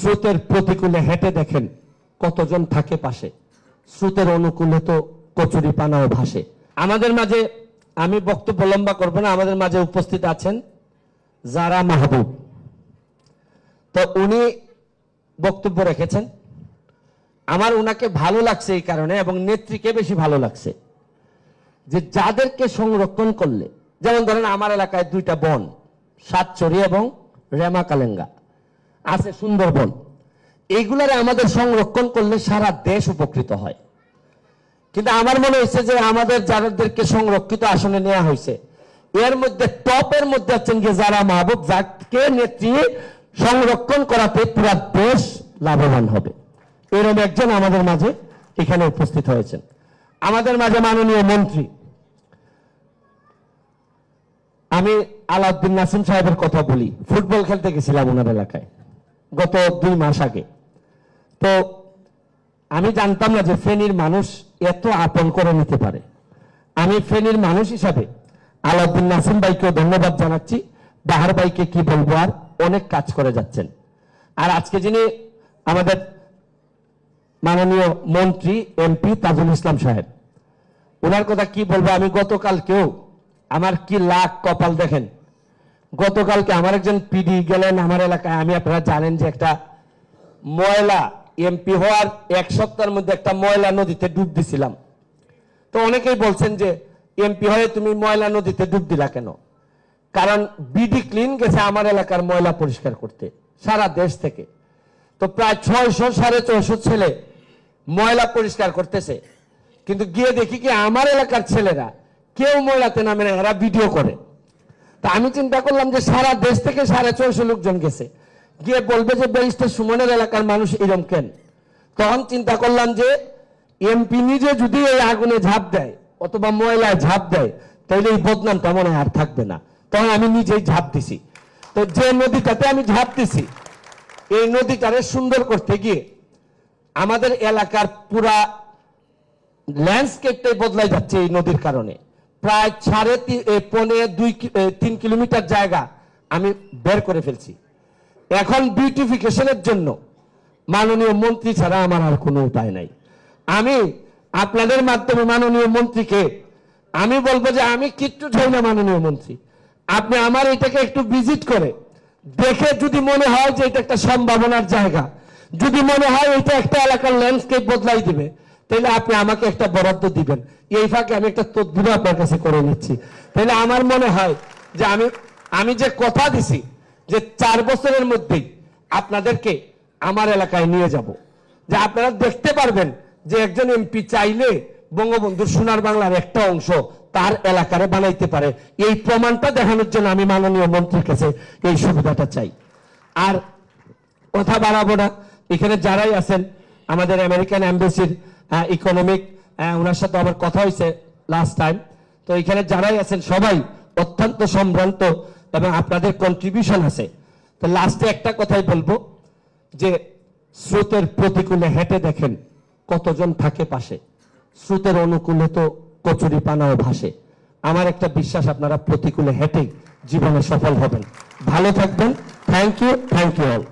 স্রোতের প্রতিকূলে হেঁটে দেখেন কতজন থাকে পাশে, স্রোতের অনুকূলে তো কচুরি পানাও ভাসে। আমাদের মাঝে, আমি বক্তব্য লম্বা করব না, আমাদের মাঝে উপস্থিত আছেন যারা মাহবুব। তো উনি বক্তব্য রেখেছেন, আমার উনাকে ভালো লাগছে এই কারণে, এবং নেত্রীকে বেশি ভালো লাগছে যে যাদেরকে সংরক্ষণ করলে, যেমন ধরেন আমার এলাকায় দুইটা বন, সাতচরি এবং রেমা কালেঙ্গা আছে, সুন্দরবন, এইগুলারে আমাদের সংরক্ষণ করলে সারা দেশ উপকৃত হয়। কিন্তু আমার মনে হয়েছে যে আমাদের যাদেরকে সংরক্ষিত আসনে নেওয়া হয়েছে এর মধ্যে টপের মধ্যে আছেন যে যারা মাহবুব, যাকে নেত্রী সংরক্ষণ করাতে পুরা দেশ লাভবান হবে, এরকম একজন আমাদের মাঝে এখানে উপস্থিত হয়েছেন। আমাদের মাঝে মাননীয় মন্ত্রী, আমি আলাউদ্দিন নাসিম সাহেবের কথা বলি, ফুটবল খেলতে গেছিলাম ওনার এলাকায় গত 2 মাস আগে। তো আমি জানতাম না যে ফেনীর মানুষ এত আপন করে নিতে পারে। আমি ফেনীর মানুষ হিসাবে আলাউদ্দিন নাসিম ভাইকেও ধন্যবাদ জানাচ্ছি, বাহার ভাইকে কি বলবো, আর অনেক কাজ করে যাচ্ছেন। আর আজকে যিনি আমাদের মাননীয় মন্ত্রী এমপি তাজুল ইসলাম সাহেব, ওনার কথা কি বলবো। আমি গতকালকেও আমার কি লাখ কপাল দেখেন, গতকালকে আমার একজন পিডি গেলেন আমার এলাকায়। আমি, আপনারা জানেন যে একটা ময়লা, এমপি হওয়ার 1 সপ্তাহের মধ্যে একটা ময়লা নদীতে ডুব দিছিলাম। তো অনেকেই বলছেন যে এমপি হয়ে তুমি ময়লা নদীতে ডুব দিলা কেন? কারণ বিডি ক্লিন গেছে আমার এলাকার ময়লা পরিষ্কার করতে সারা দেশ থেকে। তো প্রায় 600-650 ছেলে ময়লা পরিষ্কার করতেছে, কিন্তু গিয়ে দেখি কি আমার এলাকার ছেলেরা কেউ ময়লাতে নামে না, এরা ভিডিও করে। তা আমি চিন্তা করলাম যে সারা দেশ থেকে 650 লোকজন গেছে, গিয়ে বলবে যে ব্যারিস্টার সুমনের এলাকার মানুষ এরকম কেন? তখন চিন্তা করলাম যে এমপি নিজে যদি এই আগুনে ঝাঁপ দেয় অথবা ময়লায় ঝাঁপ দেয় তাহলে এই বদনামটা মনে হয় আর থাকবে না। তখন আমি নিজেই ঝাঁপ দিছি। তো যে নদীটাতে আমি ঝাঁপ দিছি, এই নদীটারে সুন্দর করতে গিয়ে আমাদের এলাকার পুরা ল্যান্ডস্কেপটাই বদলাই যাচ্ছে এই নদীর কারণে। প্রায় 3.5 কিলোমিটার জায়গা আমি বের করে ফেলছি। এখন বিউটিফিকেশনের জন্য মাননীয় মন্ত্রী ছাড়া আমার আর কোনো উপায় নাই। আমি আপনাদের মাধ্যমে মাননীয় মন্ত্রীকে আমি বলবো যে আমি কিচ্ছু চাই না মাননীয় মন্ত্রী, আপনি আমার এটাকে একটু ভিজিট করে দেখে যদি মনে হয় যে এটা একটা সম্ভাবনার জায়গা, যদি মনে হয় এটা একটা এলাকার ল্যান্ডস্কেপ বদলাই দিবে, তাহলে আপনি আমাকে একটা বরাদ্দ দিবেন। এই ফাঁকে আমি একটা তদবির আপনার কাছে করে নিচ্ছি। তাহলে আমার মনে হয় যে আমি যে কথা দিছি যে 4 বছরের মধ্যেই আপনাদেরকে আমার এলাকায় নিয়ে যাব, যে আপনারা দেখতে পারবেন যে একজন এমপি চাইলে বঙ্গবন্ধুর সোনার বাংলার একটা অংশ তার এলাকারে বানাইতে পারে। এই প্রমাণটা দেখানোর জন্য আমি মাননীয় মন্ত্রীর কাছে এই সুবিধাটা চাই। আর কথা বাড়াবো না, এখানে যারাই আছেন, আমাদের আমেরিকান এম্বাসির ইকোনমিক, ওনার সাথে আমার কথা হয়েছে লাস্ট টাইম। তো এখানে যারাই আছেন সবাই অত্যন্ত সম্ভ্রান্ত এবং আপনাদের কন্ট্রিবিউশন আছে। তো লাস্টে একটা কথাই বলবো যে স্রোতের প্রতিকূলে হেঁটে দেখেন কতজন থাকে পাশে, স্রোতের অনুকূলে তো কচুরি পানাও ভাসে। আমার একটা বিশ্বাস, আপনারা প্রতিকূলে হেঁটেই জীবনে সফল হবেন। ভালো থাকবেন। Thank you all.